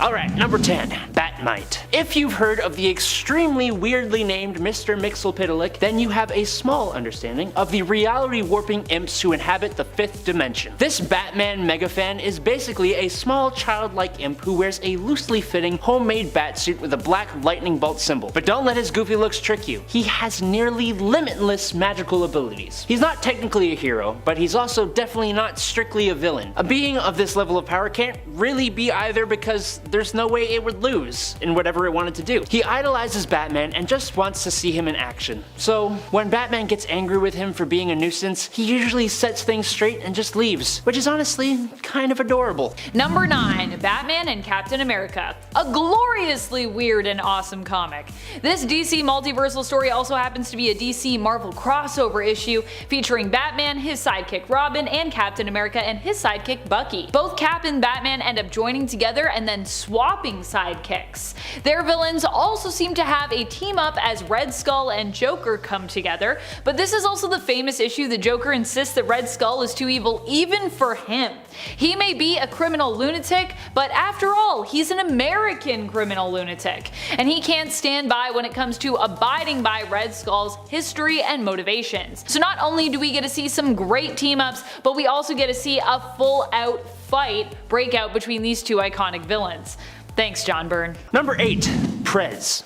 Alright, number 10, BAT-MITE. If you've heard of the extremely weirdly named Mr. Mxyzptlk, then you have a small understanding of the reality warping imps who inhabit the 5th dimension. This Batman megafan is basically a small childlike imp who wears a loosely fitting homemade bat suit with a black lightning bolt symbol. But don't let his goofy looks trick you. He has nearly limitless magical abilities. He's not technically a hero, but he's also definitely not strictly a villain. A being of this level of power can't really be either because there's no way it would lose in whatever it wanted to do. He idolizes Batman and just wants to see him in action. So when Batman gets angry with him for being a nuisance, he usually sets things straight and just leaves, which is honestly kind of adorable. Number 9, Batman and Captain America. A gloriously weird and awesome comic. This DC multiversal story also happens to be a DC Marvel crossover issue featuring Batman, his sidekick Robin, and Captain America and his sidekick Bucky. Both Cap and Batman end up joining together and then swapping sidekicks. Their villains also seem to have a team up as Red Skull and Joker come together, but this is also the famous issue that Joker insists that Red Skull is too evil even for him. He may be a criminal lunatic, but after all, he's an American criminal lunatic, and he can't stand by when it comes to abiding by Red Skull's history and motivations. So not only do we get to see some great team ups, but we also get to see a full out fight break out between these two iconic villains. Thanks, John Byrne. Number 8. Prez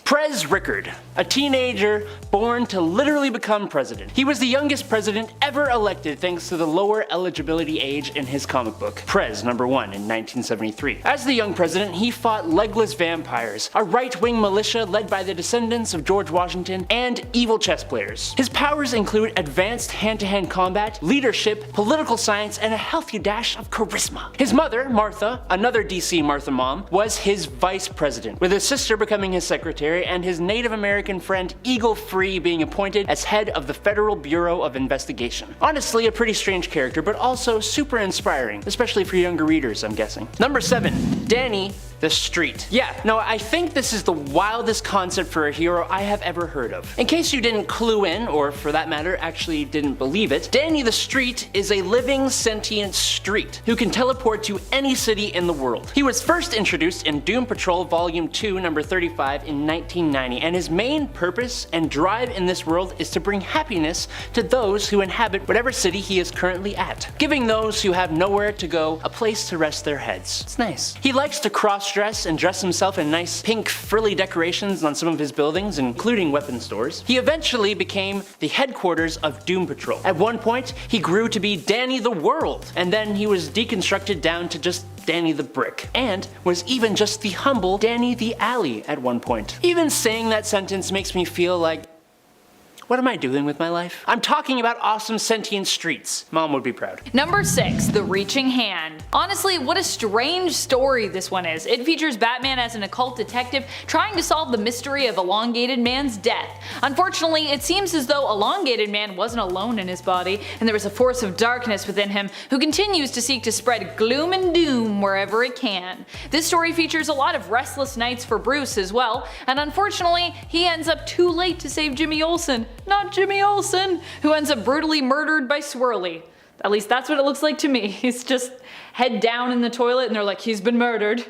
Rickard, a teenager born to literally become president. He was the youngest president ever elected thanks to the lower eligibility age in his comic book, Prez #1 in 1973. As the young president, he fought legless vampires, a right-wing militia led by the descendants of George Washington, and evil chess players. His powers include advanced hand-to-hand combat, leadership, political science, and a healthy dash of charisma. His mother, Martha, another DC Martha mom, was his vice president, with his sister becoming his secretary and his Native American friend Eagle Free being appointed as head of the Federal Bureau of Investigation. Honestly, a pretty strange character, but also super inspiring, especially for younger readers, I'm guessing. Number 7. Danny the Street. Yeah, no, I think this is the wildest concept for a hero I have ever heard of. In case you didn't clue in, or for that matter, actually didn't believe it, Danny the Street is a living sentient street who can teleport to any city in the world. He was first introduced in Doom Patrol Volume 2, number 35 in 1990, and his main purpose and drive in this world is to bring happiness to those who inhabit whatever city he is currently at, giving those who have nowhere to go a place to rest their heads. It's nice. He likes to cross-dress and dress himself in nice pink frilly decorations on some of his buildings, including weapon stores. He eventually became the headquarters of Doom Patrol. At one point, he grew to be Danny the World, and then he was deconstructed down to just Danny the Brick, and was even just the humble Danny the Alley at one point. Even saying that sentence makes me feel like, what am I doing with my life? I'm talking about awesome sentient streets. Mom would be proud. Number 6. The Reaching Hand. Honestly, what a strange story this one is. It features Batman as an occult detective trying to solve the mystery of Elongated Man's death. Unfortunately, it seems as though Elongated Man wasn't alone in his body, and there was a force of darkness within him who continues to seek to spread gloom and doom wherever it can. This story features a lot of restless nights for Bruce as well, and unfortunately, he ends up too late to save Jimmy Olsen. Not Jimmy Olsen, who ends up brutally murdered by Swirly. At least that's what it looks like to me. He's just head down in the toilet and they're like, he's been murdered.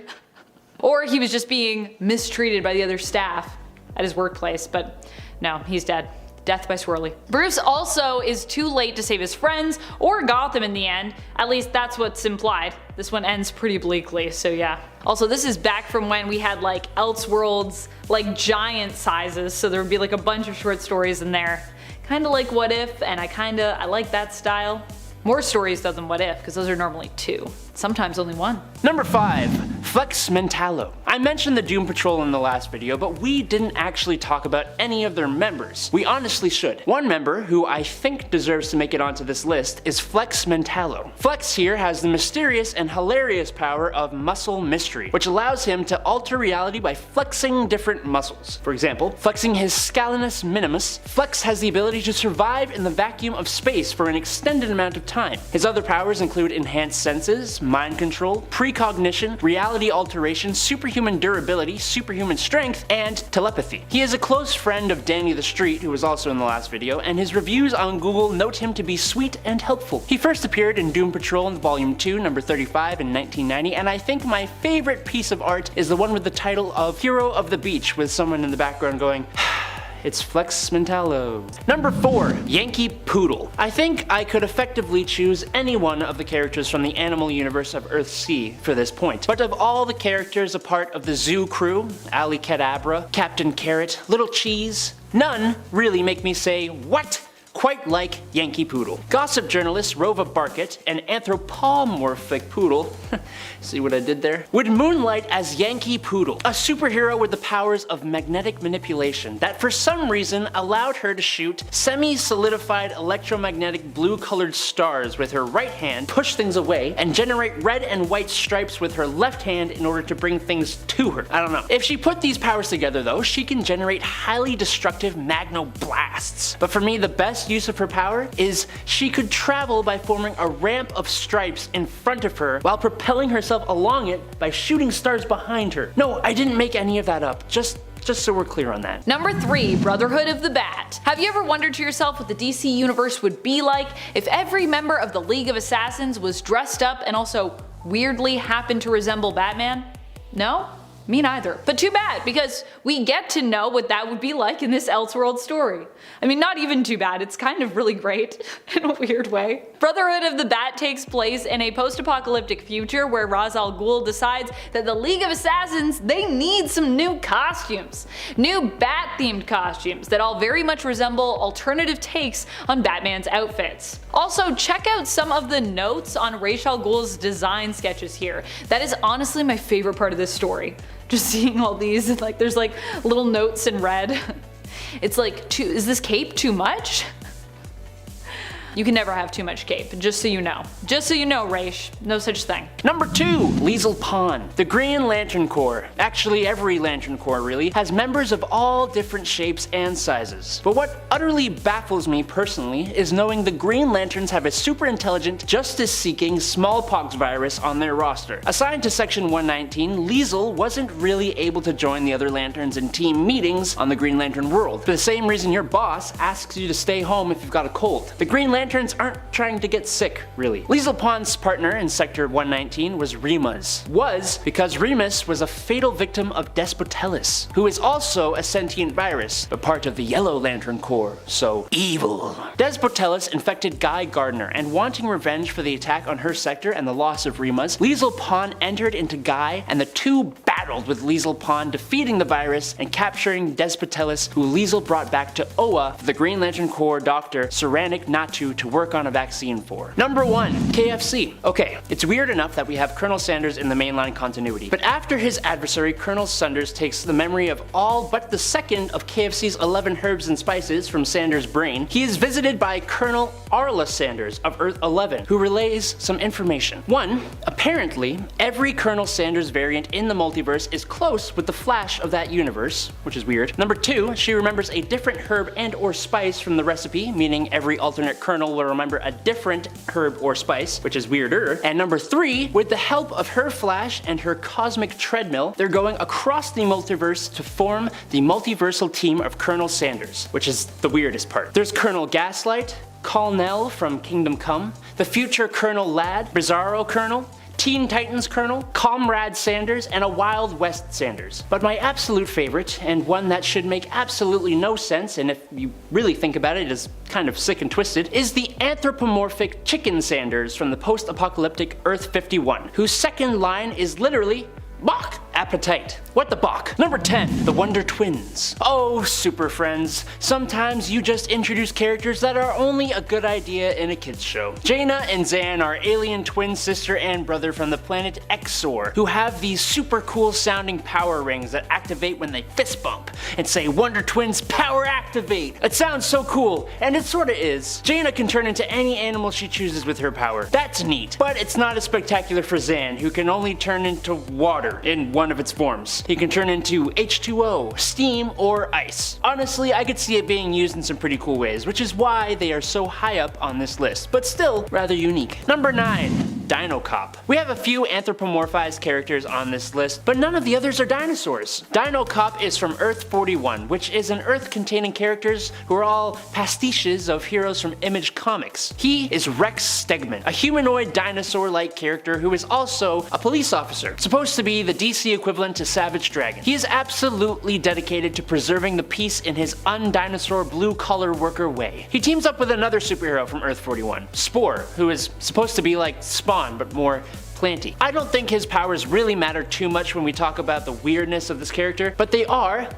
Or he was just being mistreated by the other staff at his workplace, but no, he's dead. Death by Swirly. Bruce also is too late to save his friends or Gotham in the end. At least that's what's implied. This one ends pretty bleakly, so yeah. Also, this is back from when we had like ELSEWORLD'S, like giant sizes, so there would be like a bunch of short stories in there. Kinda like What If, and I like that style. More stories though than What If, because those are normally 2. Sometimes only 1. Number 5. Flex Mentallo. I mentioned the Doom Patrol in the last video, but we didn't actually talk about any of their members. We honestly should. One member, who I think deserves to make it onto this list, is Flex Mentallo. Flex here has the mysterious and hilarious power of muscle mystery, which allows him to alter reality by flexing different muscles. For example, flexing his scalenus minimus, Flex has the ability to survive in the vacuum of space for an extended amount of time. His other powers include enhanced senses, mind control, precognition, reality alteration, superhuman durability, superhuman strength, and telepathy. He is a close friend of Danny the Street, who was also in the last video, and his reviews on Google note him to be sweet and helpful. He first appeared in Doom Patrol in Volume 2, number 35 in 1990, and I think my favorite piece of art is the one with the title of Hero of the Beach, with someone in the background going, it's Flex Mentallo. Number 4. Yankee Poodle. I think I could effectively choose any one of the characters from the animal universe of Earthsea for this point. But of all the characters a part of the zoo crew, Ali Cadabra, Captain Carrot, Little Cheese, none really make me say, what? Quite like Yankee Poodle. Gossip journalist Rova Barkett, an anthropomorphic poodle, see what I did there? Would moonlight as Yankee Poodle, a superhero with the powers of magnetic manipulation that for some reason allowed her to shoot semi-solidified electromagnetic blue-colored stars with her right hand, push things away, and generate red and white stripes with her left hand in order to bring things to her. I don't know. If she put these powers together though, she can generate highly destructive magnoblasts. But for me, the best use of her power is she could travel by forming a ramp of stripes in front of her while propelling herself along it by shooting stars behind her. No, I didn't make any of that up. Just so we're clear on that. Number 3. Brotherhood of the Bat. Have you ever wondered to yourself what the DC universe would be like if every member of the League of Assassins was dressed up and also weirdly happened to resemble Batman? No? Me neither. But too bad, because we get to know what that would be like in this Elseworld story. I mean, not even too bad, it's kind of really great in a weird way. Brotherhood of the Bat takes place in a post-apocalyptic future where Ra's al Ghul decides that the League of Assassins, they need some new costumes. New Bat-themed costumes that all very much resemble alternative takes on Batman's outfits. Also, check out some of the notes on Ra's al Ghul's design sketches here. That is honestly my favorite part of this story. Just seeing all these, like there's like little notes in red. It's like, is this cape too much? You can never have too much cape, just so you know. Just so you know, Raish, no such thing. Number 2. Liesl Pon. The Green Lantern Corps, actually every Lantern Corps really, has members of all different shapes and sizes. But what utterly baffles me personally is knowing the Green Lanterns have a super intelligent, justice-seeking smallpox virus on their roster. Assigned to Section 119, Liesl wasn't really able to join the other Lanterns in team meetings on the Green Lantern world, for the same reason your boss asks you to stay home if you've got a cold. The Green Lanterns aren't trying to get sick, really. Liesl Pon's partner in Sector 119 was Remus. Because Remus was a fatal victim of Despotellus, who is also a sentient virus, but part of the Yellow Lantern Corps, so evil. Despotellus infected Guy Gardner, and wanting revenge for the attack on her sector and the loss of Remus, Liesl Pon entered into Guy, and the two battled with Liesl Pon, defeating the virus and capturing Despotellus, who Liesl brought back to Oa, the Green Lantern Corps Dr. Saranik Natu to work on a vaccine for. Number 1. KFC. Okay, it's weird enough that we have Colonel Sanders in the mainline continuity, but after his adversary Colonel Sanders takes the memory of all but the second of KFC's 11 herbs and spices from Sanders' brain, he is visited by Colonel Arla Sanders of Earth 11, who relays some information. 1. Apparently, every Colonel Sanders variant in the multiverse is close with the Flash of that universe, which is weird. Number 2. She remembers a different herb and or spice from the recipe, meaning every alternate Colonel will remember a different herb or spice, which is weirder. And number 3, with the help of her Flash and her cosmic treadmill, they're going across the multiverse to form the multiversal team of Colonel Sanders, which is the weirdest part. There's Colonel Gaslight, Colonel from Kingdom Come, the future Colonel Ladd, Bizarro Colonel, Teen Titans Colonel, Comrade Sanders, and a Wild West Sanders. But my absolute favorite, and one that should make absolutely no sense, and if you really think about it, is kind of sick and twisted, is the anthropomorphic Chicken Sanders from the post-apocalyptic Earth 51, whose second line is literally Bach! Appetite. What the Bach? Number 10. The Wonder Twins. Oh, super friends. Sometimes you just introduce characters that are only a good idea in a kids show. Jaina and Zan are alien twin sister and brother from the planet Exor, who have these super cool sounding power rings that activate when they fist bump and say Wonder Twins power activate. It sounds so cool, and it sorta is. Jaina can turn into any animal she chooses with her power. That's neat. But it's not as spectacular for Zan, who can only turn into water in one of its forms. He can turn into H2O, steam, or ice. Honestly, I could see it being used in some pretty cool ways, which is why they are so high up on this list, but still rather unique. Number 9. Dino Cop. We have a few anthropomorphized characters on this list, but none of the others are dinosaurs. Dino Cop is from Earth 41, which is an Earth containing characters who are all pastiches of heroes from Image Comics. He is Rex Stegman, a humanoid dinosaur-like character who is also a police officer, supposed to be the DC equivalent to Savage Dragon. He is absolutely dedicated to preserving the peace in his undinosaur blue-collar worker way. He teams up with another superhero from Earth 41, Spore, who is supposed to be like Spawn, but more planty. I don't think his powers really matter too much when we talk about the weirdness of this character, but they are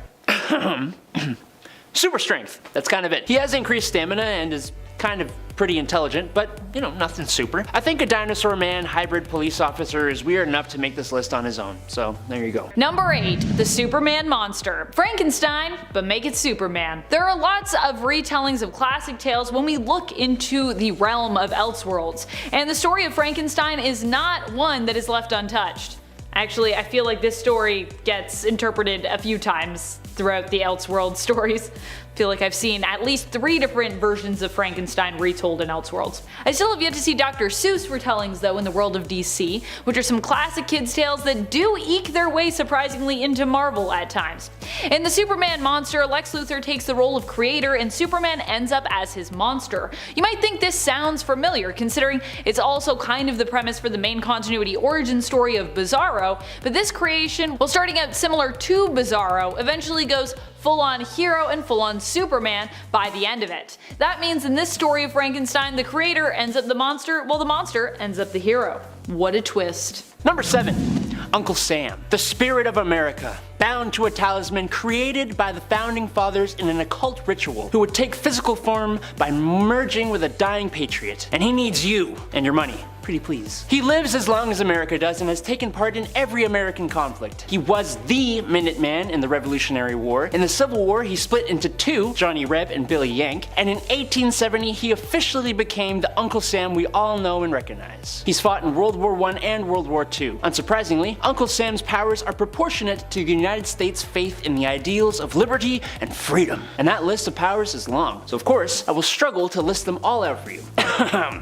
super strength. That's kind of it. He has increased stamina and is kind of pretty intelligent, but you know, nothing super. I think a dinosaur man hybrid police officer is weird enough to make this list on his own, so there you go. Number 8. The Superman Monster. Frankenstein, but make it Superman. There are lots of retellings of classic tales when we look into the realm of Elseworlds, and the story of Frankenstein is not one that is left untouched. Actually, I feel like this story gets interpreted a few times throughout the Elseworlds stories. I feel like I've seen at least 3 different versions of Frankenstein retold in Elseworlds. I still have yet to see Dr. Seuss retellings though in the world of DC, which are some classic kids tales that do eke their way surprisingly into Marvel at times. In the Superman Monster, Lex Luthor takes the role of creator and Superman ends up as his monster. You might think this sounds familiar considering it's also kind of the premise for the main continuity origin story of Bizarro, but this creation, while starting out similar to Bizarro, eventually goes full-on hero and full-on Superman by the end of it. That means in this story of Frankenstein, the creator ends up the monster, while the monster ends up the hero. What a twist. Number 7. Uncle Sam, the spirit of America, bound to a talisman created by the founding fathers in an occult ritual, who would take physical form by merging with a dying patriot. And he needs you and your money. Pretty please. He lives as long as America does and has taken part in every American conflict. He was the Minuteman in the Revolutionary War. In the Civil War, he split into 2, Johnny Reb and Billy Yank, and in 1870 he officially became the Uncle Sam we all know and recognize. He's fought in World War I and World War II. Unsurprisingly, Uncle Sam's powers are proportionate to the United States' faith in the ideals of liberty and freedom. And that list of powers is long, so of course I will struggle to list them all out for you.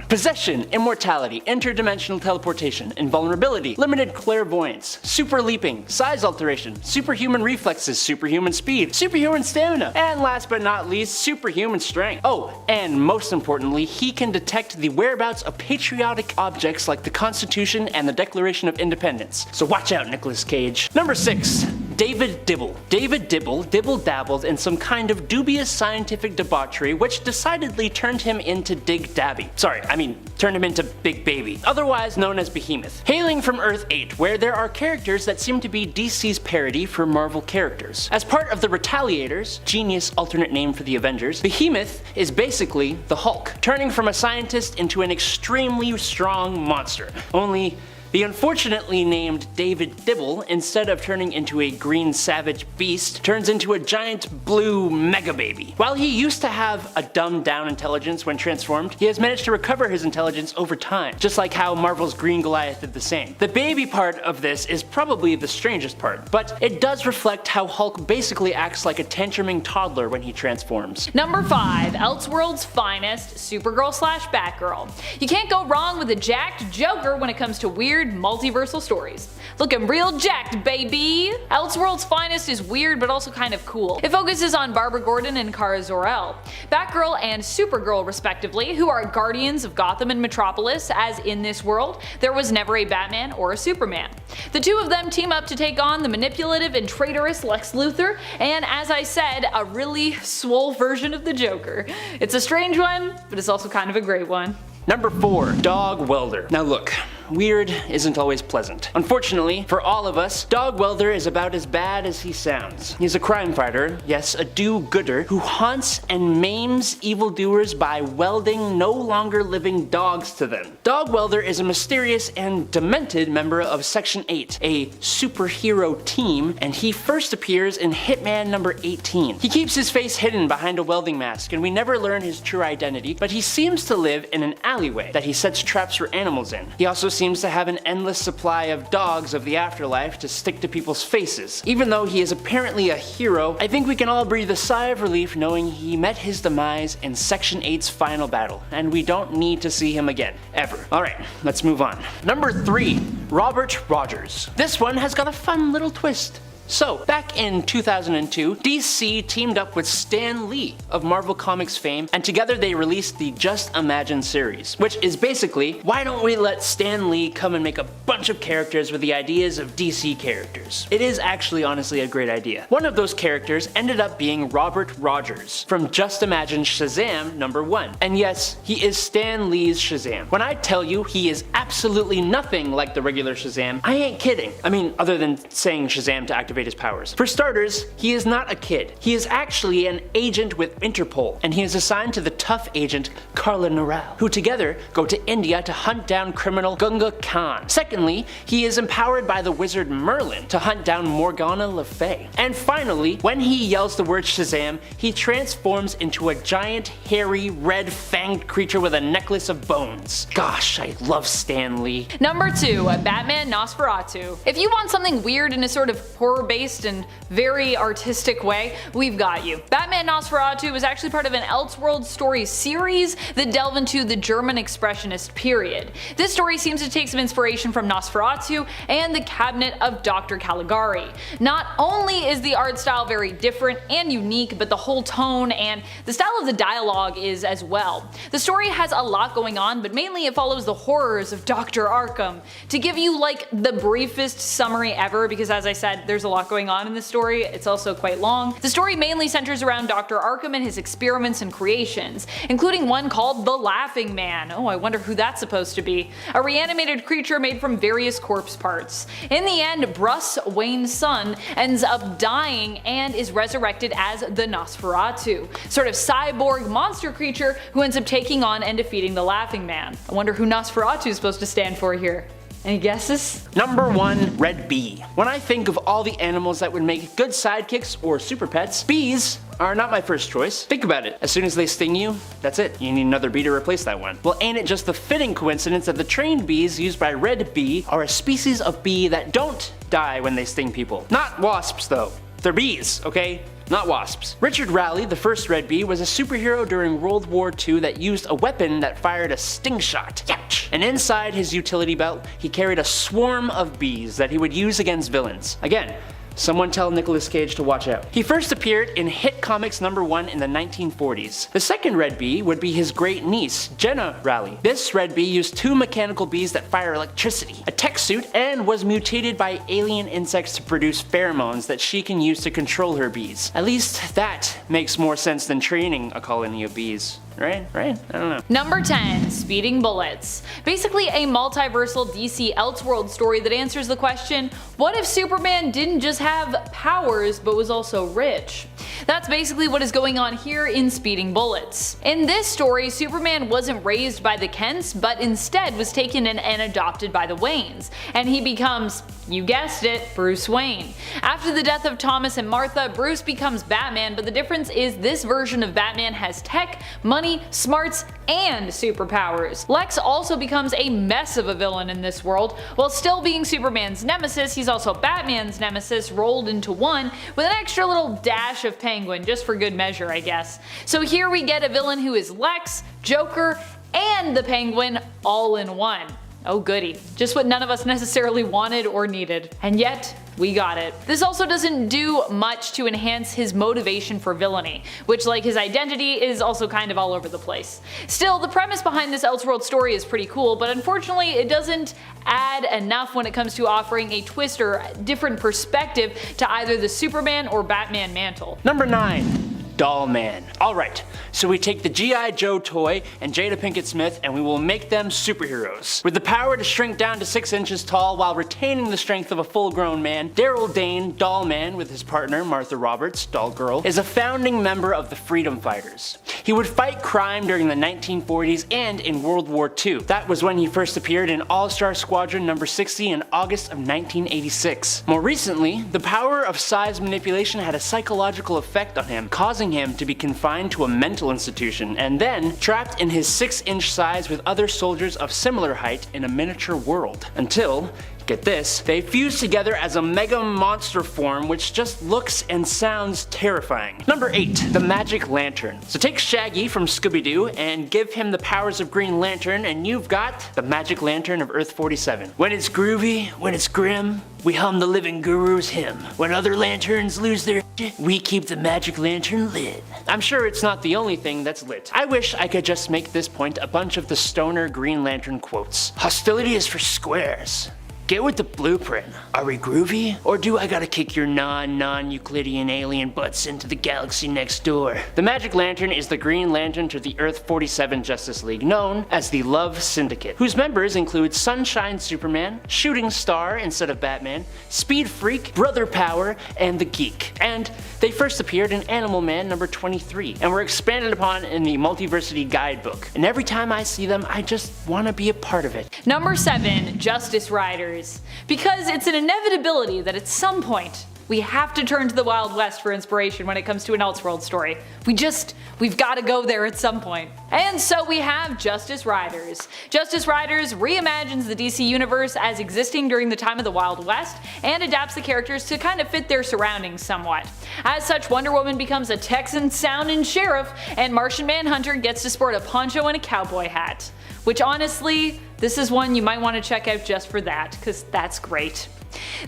Possession, immortality, interdimensional teleportation, invulnerability, limited clairvoyance, super leaping, size alteration, superhuman reflexes, superhuman speed, superhuman stamina, and last but not least, superhuman strength. Oh, and most importantly, he can detect the whereabouts of patriotic objects like the Constitution and the Declaration of Independence. So watch out, Nicolas Cage. Number 6. David Dibble. David Dibble dibble-dabbled in some kind of dubious scientific debauchery which decidedly turned him into Dig Dabby. Turned him into Big Baby, otherwise known as Behemoth. Hailing from Earth 8, where there are characters that seem to be DC's parody for Marvel characters. As part of the Retaliators, genius alternate name for the Avengers, Behemoth is basically the Hulk, turning from a scientist into an extremely strong monster. Only the unfortunately named David Dibble, instead of turning into a green savage beast, turns into a giant blue mega baby. While he used to have a dumbed down intelligence when transformed, he has managed to recover his intelligence over time, just like how Marvel's Green Goliath did the same. The baby part of this is probably the strangest part, but it does reflect how Hulk basically acts like a tantruming toddler when he transforms. Number 5. Elseworld's finest, Supergirl/Batgirl. You can't go wrong with a jacked Joker when it comes to weird multiversal stories. Looking real jacked, baby! Elseworld's finest is weird but also kind of cool. It focuses on Barbara Gordon and Kara Zor-El, Batgirl and Supergirl respectively, who are guardians of Gotham and Metropolis, as in this world, there was never a Batman or a Superman. The two of them team up to take on the manipulative and traitorous Lex Luthor, and as I said, a really swole version of the Joker. It's a strange one, but it's also kind of a great one. Number 4. Dog Welder. Now look, weird isn't always pleasant. Unfortunately, for all of us, Dog Welder is about as bad as he sounds. He's a crime fighter, yes, a do-gooder, who haunts and maims evildoers by welding no longer living dogs to them. Dog Welder is a mysterious and demented member of Section 8, a superhero team, and he first appears in Hitman number 18. He keeps his face hidden behind a welding mask, and we never learn his true identity, but he seems to live in an alleyway that he sets traps for animals in. He also seems to have an endless supply of dogs of the afterlife to stick to people's faces. Even though he is apparently a hero, I think we can all breathe a sigh of relief knowing he met his demise in Section 8's final battle, and we don't need to see him again, ever. Alright, let's move on. Number 3, Robert Rogers. This one has got a fun little twist. So, back in 2002, DC teamed up with Stan Lee of Marvel Comics fame, and together they released the Just Imagine series, which is basically, why don't we let Stan Lee come and make a bunch of characters with the ideas of DC characters? It is actually honestly a great idea. One of those characters ended up being Robert Rogers from Just Imagine Shazam #1. And yes, he is Stan Lee's Shazam. When I tell you he is absolutely nothing like the regular Shazam, I ain't kidding. I mean, other than saying Shazam to activate his powers. For starters, he is not a kid. He is actually an agent with Interpol, and he is assigned to the tough agent Carla Norell, who together go to India to hunt down criminal Gunga Khan. Secondly, he is empowered by the wizard Merlin to hunt down Morgana Le Fay. And finally, when he yells the word Shazam, he transforms into a giant, hairy, red-fanged creature with a necklace of bones. Gosh, I love Stan Lee. Number 2, Batman NOSFERATU. If you want something weird in a sort of horror-based and very artistic way, we've got you. Batman NOSFERATU was actually part of an Elseworlds story series that delve into the German Expressionist period. This story seems to take some inspiration from NOSFERATU and the Cabinet of Dr. Caligari. Not only is the art style very different and unique, but the whole tone and the style of the dialogue is as well. The story has a lot going on, but mainly it follows the horrors of Dr. Arkham. To give you like the briefest summary ever, because as I said, there's a lot going on in this story, it's also quite long. The story mainly centers around Dr. Arkham and his experiments and creations, including one called the Laughing Man. Oh, I wonder who that's supposed to be. A reanimated creature made from various corpse parts. In the end, Bruce Wayne's son ends up dying and is resurrected as the NOSFERATU, sort of cyborg monster creature who ends up taking on and defeating the Laughing Man. I wonder who NOSFERATU is supposed to stand for here. Any guesses? Number 1, Red Bee. When I think of all the animals that would make good sidekicks or super pets, bees are not my first choice. Think about it. As soon as they sting you, that's it. You need another bee to replace that one. Well, ain't it just the fitting coincidence that the trained bees used by Red Bee are a species of bee that don't die when they sting people. Not wasps though. They're bees, okay? Not wasps. Richard Raleigh, the first Red Bee, was a superhero during World War II that used a weapon that fired a sting shot. Ouch! And inside his utility belt, he carried a swarm of bees that he would use against villains. Again, someone tell Nicolas Cage to watch out. He first appeared in Hit Comics #1 in the 1940s. The second Red Bee would be his great niece, Jenna Raleigh. This Red Bee used 2 mechanical bees that fire electricity, a tech suit, and was mutated by alien insects to produce pheromones that she can use to control her bees. At least that makes more sense than training a colony of bees. Right? I don't know. Number 10, Speeding Bullets. Basically a multiversal DC Elseworlds story that answers the question, what if Superman didn't just have powers but was also rich? That's basically what is going on here in Speeding Bullets. In this story, Superman wasn't raised by the Kents, but instead was taken in and adopted by the Waynes, and he becomes, you guessed it, Bruce Wayne. After the death of Thomas and Martha, Bruce becomes Batman, but the difference is this version of Batman has tech, money, smarts, and superpowers. Lex also becomes a mess of a villain in this world. While still being Superman's nemesis, he's also Batman's nemesis rolled into one, with an extra little dash of Penguin, just for good measure I guess. So here we get a villain who is Lex, Joker, and the Penguin all in one. Oh goody, just what none of us necessarily wanted or needed. And yet, we got it. This also doesn't do much to enhance his motivation for villainy, which like his identity is also kind of all over the place. Still, the premise behind this Elseworld story is pretty cool, but unfortunately it doesn't add enough when it comes to offering a twist or different perspective to either the Superman or Batman mantle. Number 9. Doll Man. Alright, so we take the G.I. Joe toy and Jada Pinkett Smith and we will make them superheroes. With the power to shrink down to 6 inches tall while retaining the strength of a full-grown man, Daryl Dane, Doll Man, with his partner Martha Roberts, Doll Girl, is a founding member of the Freedom Fighters. He would fight crime during the 1940s and in World War II. That was when he first appeared in All-Star Squadron number 60 in August of 1986. More recently, the power of size manipulation had a psychological effect on him, causing forcing him to be confined to a mental institution and then trapped in his 6-inch size with other soldiers of similar height in a miniature world. Until, get this, they fuse together as a mega monster form which just looks and sounds terrifying. Number 8. The Magic Lantern. So take Shaggy from Scooby-Doo and give him the powers of Green Lantern and you've got the Magic Lantern of Earth 47. When it's groovy, when it's grim, we hum the living guru's hymn. When other lanterns lose their shit, we keep the Magic Lantern lit. I'm sure it's not the only thing that's lit. I wish I could just make this point a bunch of the stoner Green Lantern quotes. Hostility is for squares. Get with the blueprint. Are we groovy? Or do I gotta kick your non-Euclidean alien butts into the galaxy next door? The Magic Lantern is the Green Lantern to the Earth 47 Justice League, known as the Love Syndicate, whose members include Sunshine Superman, Shooting Star instead of Batman, Speed Freak, Brother Power, and the Geek. And they first appeared in Animal Man number 23, and were expanded upon in the Multiversity Guidebook. And every time I see them, I just wanna be a part of it. Number 7. Justice Riders. Because it's an inevitability that at some point we have to turn to the Wild West for inspiration when it comes to an Elseworld story. We've gotta go there at some point. And so we have Justice Riders. Justice Riders reimagines the DC universe as existing during the time of the Wild West and adapts the characters to kind of fit their surroundings somewhat. As such, Wonder Woman becomes a Texan sounding sheriff and Martian Manhunter gets to sport a poncho and a cowboy hat. Which honestly, this is one you might want to check out just for that, because that's great.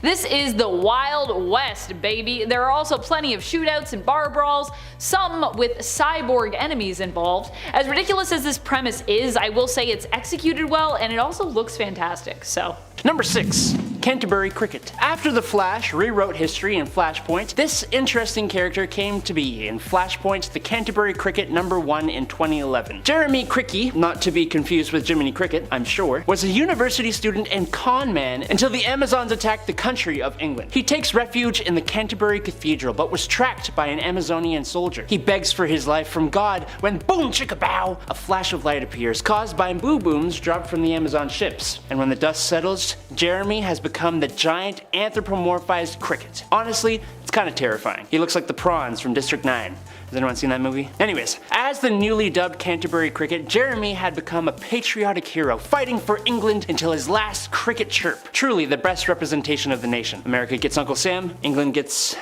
This is the Wild West, baby. There are also plenty of shootouts and bar brawls, some with cyborg enemies involved. As ridiculous as this premise is, I will say it's executed well and it also looks fantastic, so. Number 6. Canterbury Cricket. After The Flash rewrote history in Flashpoint, this interesting character came to be in Flashpoint The Canterbury Cricket #1 in 2011. Jeremy Cricket, not to be confused with Jiminy Cricket, I'm sure, was a university student and con man until the Amazons attacked the country of England. He takes refuge in the Canterbury Cathedral but was tracked by an Amazonian soldier. He begs for his life from God when boom chicka bow, a flash of light appears caused by boo booms dropped from the Amazon ships. And when the dust settles, Jeremy has become the giant anthropomorphized cricket. Honestly, it's kind of terrifying. He looks like the prawns from District 9. Has anyone seen that movie? Anyways, as the newly dubbed Canterbury Cricket, Jeremy had become a patriotic hero, fighting for England until his last cricket chirp. Truly the best representation of the nation. America gets Uncle Sam, England gets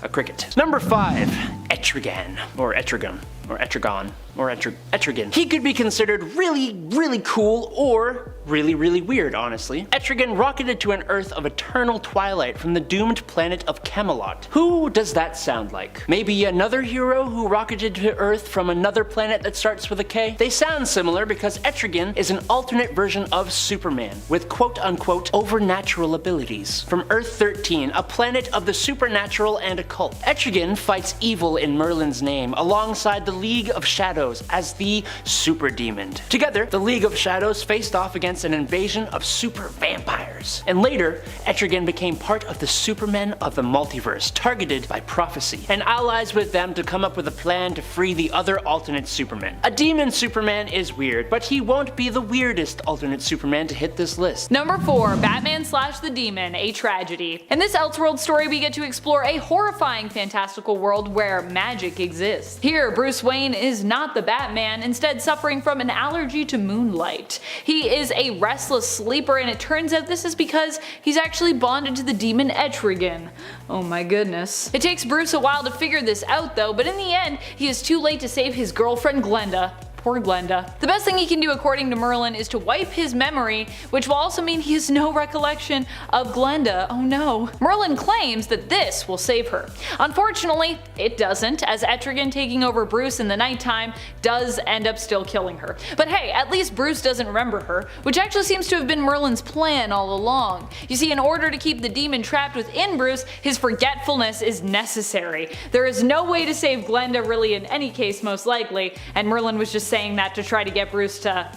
a cricket. Number 5. ETRIGAN, or ETRIGAN, or ETRIGAN, or ETRIGAN. He could be considered really cool or really weird, honestly. ETRIGAN rocketed to an Earth of eternal twilight from the doomed planet of Camelot. Who does that sound like? Maybe another hero who rocketed to Earth from another planet that starts with a K? They sound similar because ETRIGAN is an alternate version of Superman with quote-unquote overnatural abilities. From Earth 13, a planet of the supernatural and occult. ETRIGAN fights evil in Merlin's name alongside the League of Shadows as the Super Demon. Together, the League of Shadows faced off against an invasion of super vampires. And later, ETRIGAN became part of the Supermen of the Multiverse, targeted by prophecy, and allies with them to come up with a plan to free the other alternate Supermen. A demon Superman is weird, but he won't be the weirdest alternate Superman to hit this list. Number 4. Batman/the Demon, a tragedy. In this Elseworld story, we get to explore a horrifying fantastical world where magic exists. Here, Bruce Wayne is not the Batman, instead suffering from an allergy to moonlight. He is a restless sleeper, and it turns out this is because he's actually bonded to the demon ETRIGAN. Oh my goodness. It takes Bruce a while to figure this out though, but in the end, he is too late to save his girlfriend Glenda. Poor Glenda. The best thing he can do according to Merlin is to wipe his memory, which will also mean he has no recollection of Glenda. Oh no. Merlin claims that this will save her. Unfortunately, it doesn't, as ETRIGAN taking over Bruce in the nighttime does end up still killing her. But hey, at least Bruce doesn't remember her, which actually seems to have been Merlin's plan all along. You see, in order to keep the demon trapped within Bruce, his forgetfulness is necessary. There is no way to save Glenda really in any case, most likely, and Merlin was just saying that to try to get Bruce to,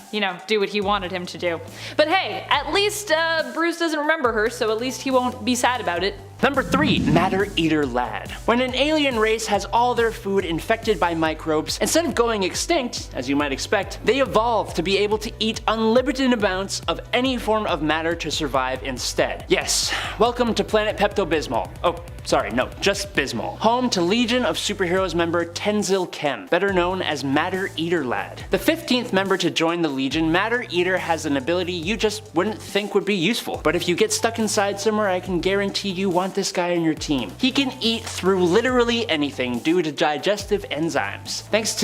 do what he wanted him to do. But hey, at least Bruce doesn't remember her, so at least he won't be sad about it. Number 3. Matter Eater Lad. When an alien race has all their food infected by microbes, instead of going extinct, as you might expect, they evolve to be able to eat unlimited amounts of any form of matter to survive instead. Yes, welcome to planet Pepto-Bismol. Oh, sorry, no, just Bismol. Home to Legion of Superheroes member Tenzil Kem, better known as Matter Eater Lad. The 15th member to join the Legion, Matter Eater has an ability you just wouldn't think would be useful. But if you get stuck inside somewhere, I can guarantee you want this guy on your team. He can eat through literally anything due to digestive enzymes. Thanks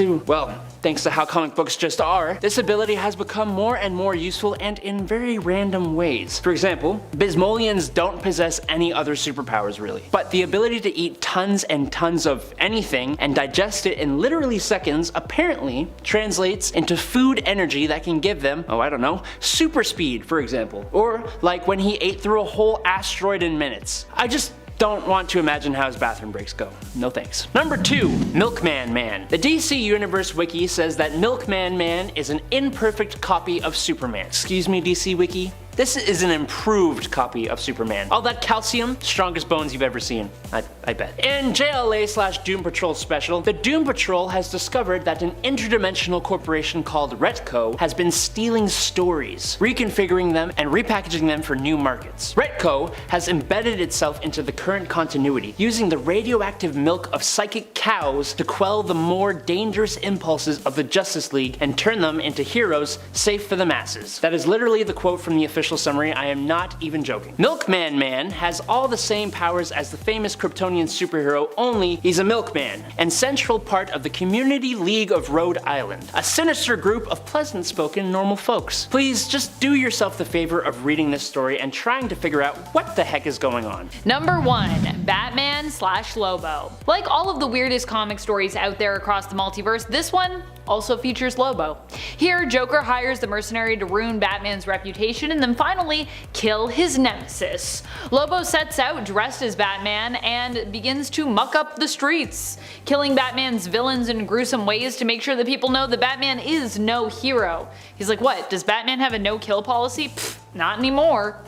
to how comic books just are, this ability has become more and more useful and in very random ways. For example, Bismolians don't possess any other superpowers really, but the ability to eat tons and tons of anything and digest it in literally seconds apparently translates into food energy that can give them, oh I don't know, super speed for example. Or like when he ate through a whole asteroid in minutes. I just don't want to imagine how his bathroom breaks go. No thanks. Number 2. Milkman Man. The DC Universe Wiki says that Milkman Man is an imperfect copy of Superman. Excuse me, DC Wiki? This is an improved copy of Superman. All that calcium, strongest bones you've ever seen, I bet. In JLA/Doom Patrol special, the Doom Patrol has discovered that an interdimensional corporation called Retco has been stealing stories, reconfiguring them, and repackaging them for new markets. Retco has embedded itself into the current continuity, using the radioactive milk of psychic cows to quell the more dangerous impulses of the Justice League and turn them into heroes safe for the masses. That is literally the quote from the official summary. I am not even joking. Milkman Man has all the same powers as the famous Kryptonian superhero, only he's a milkman, and central part of the Community League of Rhode Island, a sinister group of pleasant-spoken normal folks. Please just do yourself the favor of reading this story and trying to figure out what the heck is going on. Number 1. Batman/Lobo. Like all of the weirdest comic stories out there across the multiverse, this one also features Lobo. Here, Joker hires the mercenary to ruin Batman's reputation and then finally kill his nemesis. Lobo sets out dressed as Batman and begins to muck up the streets, killing Batman's villains in gruesome ways to make sure that people know that Batman is no hero. He's like, what, does Batman have a no-kill policy? Pfft, not anymore.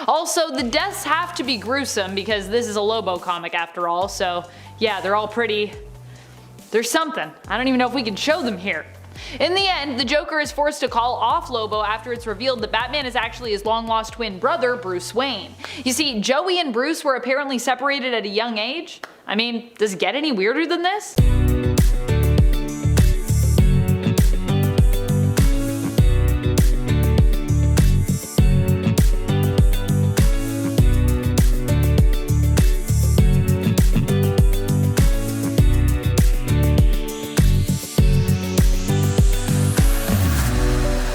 Also, the deaths have to be gruesome because this is a Lobo comic after all, so yeah, they're all pretty... There's something. I don't even know if we can show them here. In the end, the Joker is forced to call off Lobo after it's revealed that Batman is actually his long-lost twin brother, Bruce Wayne. You see, Joey and Bruce were apparently separated at a young age. I mean, does it get any weirder than this?